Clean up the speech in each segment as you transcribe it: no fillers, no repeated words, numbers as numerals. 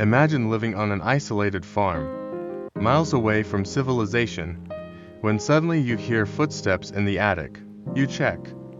Imagine living on an isolated farm, miles away from civilization, when suddenly you hear footsteps in the attic. You check,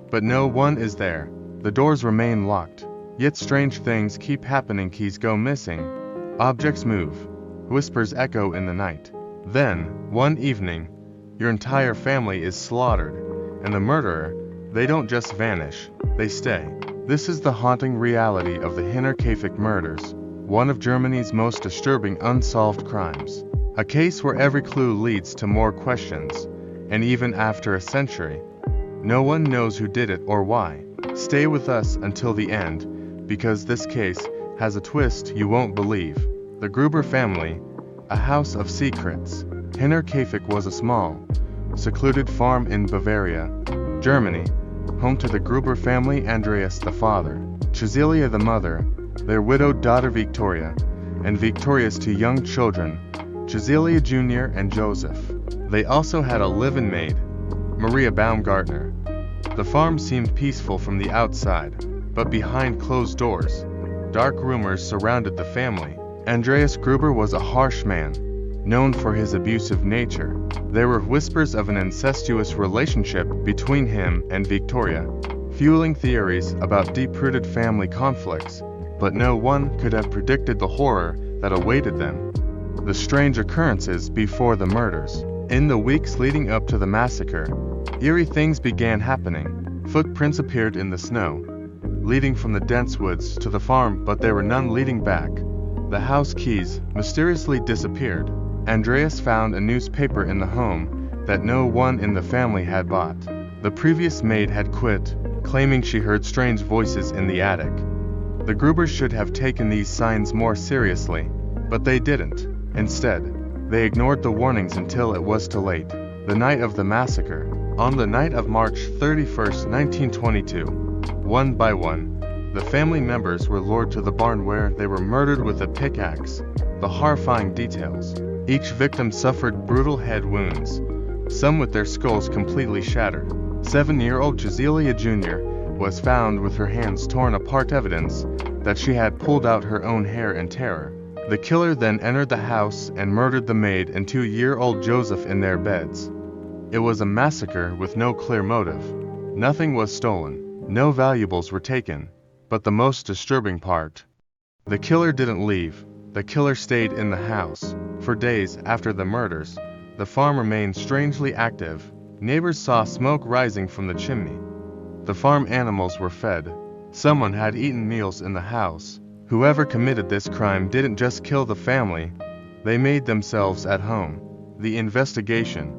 but no one is there. The doors remain locked, yet strange things keep happening. Keys go missing, objects move, whispers echo in the night. Then, one evening, your entire family is slaughtered, and the murderer, they don't just vanish, they stay. This is the haunting reality of the Hinterkaifeck Murders, one of Germany's most disturbing unsolved crimes. A case where every clue leads to more questions, and even after a century, no one knows who did it or why. Stay with us until the end, because this case has a twist you won't believe. The Gruber family, a house of secrets. Hinterkaifeck was a small, secluded farm in Bavaria, Germany, home to the Gruber family, Andreas the father, Cecilia the mother, their widowed daughter Victoria, and Victoria's two young children, Cecilia Jr. and Joseph. They also had a live-in maid, Maria Baumgartner. The farm seemed peaceful from the outside, but behind closed doors, dark rumors surrounded the family. Andreas Gruber was a harsh man, known for his abusive nature. There were whispers of an incestuous relationship between him and Victoria, fueling theories about deep-rooted family conflicts, but no one could have predicted the horror that awaited them. The strange occurrences before the murders. In the weeks leading up to the massacre, eerie things began happening. Footprints appeared in the snow, leading from the dense woods to the farm, but there were none leading back. The house keys mysteriously disappeared. Andreas found a newspaper in the home that no one in the family had bought. The previous maid had quit, claiming she heard strange voices in the attic. The Grubers should have taken these signs more seriously, but they didn't. Instead, they ignored the warnings until it was too late. The night of the massacre. On the night of March 31st, 1922, one by one, the family members were lured to the barn where they were murdered with a pickaxe. The horrifying details. Each victim suffered brutal head wounds, some with their skulls completely shattered. 7-year-old Cecilia Jr. was found with her hands torn apart, evidence that she had pulled out her own hair in terror. The killer then entered the house and murdered the maid and 2-year-old Joseph in their beds. It was a massacre with no clear motive. Nothing was stolen, no valuables were taken. But the most disturbing part, the killer didn't leave. The killer stayed in the house. For days after the murders, the farm remained strangely active. Neighbors saw smoke rising from the chimney. The farm animals were fed. Someone had eaten meals in the house. Whoever committed this crime didn't just kill the family, they made themselves at home. The investigation.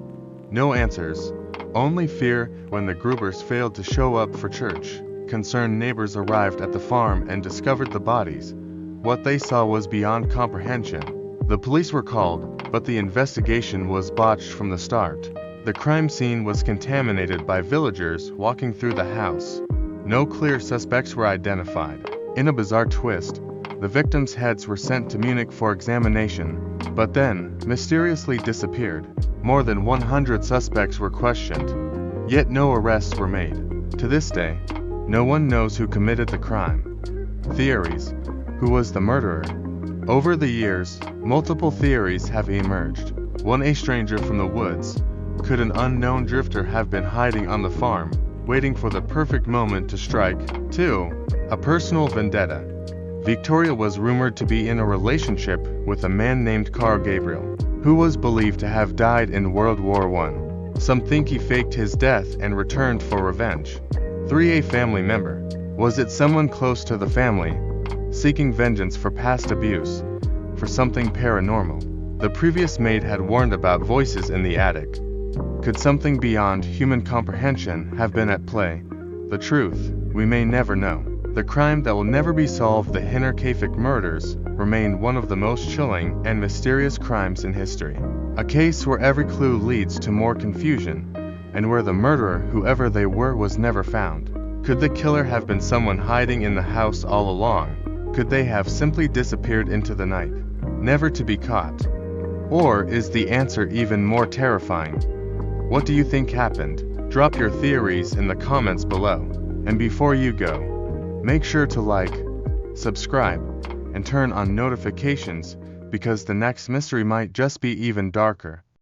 No answers, only fear. When the Grubers failed to show up for church, concerned neighbors arrived at the farm and discovered the bodies. What they saw was beyond comprehension. The police were called, but the investigation was botched from the start. The crime scene was contaminated by villagers walking through the house. No clear suspects were identified. In a bizarre twist, the victims' heads were sent to Munich for examination, but then mysteriously disappeared. More than 100 suspects were questioned, yet no arrests were made. To this day, no one knows who committed the crime. Theories. Who was the murderer? Over the years, multiple theories have emerged. One, a stranger from the woods. Could an unknown drifter have been hiding on the farm, waiting for the perfect moment to strike? 2. A personal vendetta. Victoria was rumored to be in a relationship with a man named Carl Gabriel, who was believed to have died in World War I. Some think he faked his death and returned for revenge. 3. A family member. Was it someone close to the family, seeking vengeance for past abuse, for something paranormal? The previous maid had warned about voices in the attic. Could something beyond human comprehension have been at play? The truth, we may never know. The crime that will never be solved, the Hinterkaifeck Murders, remain one of the most chilling and mysterious crimes in history. A case where every clue leads to more confusion, and where the murderer, whoever they were, was never found. Could the killer have been someone hiding in the house all along? Could they have simply disappeared into the night, never to be caught? Or is the answer even more terrifying? What do you think happened? Drop your theories in the comments below. And before you go, make sure to like, subscribe, and turn on notifications, because the next mystery might just be even darker.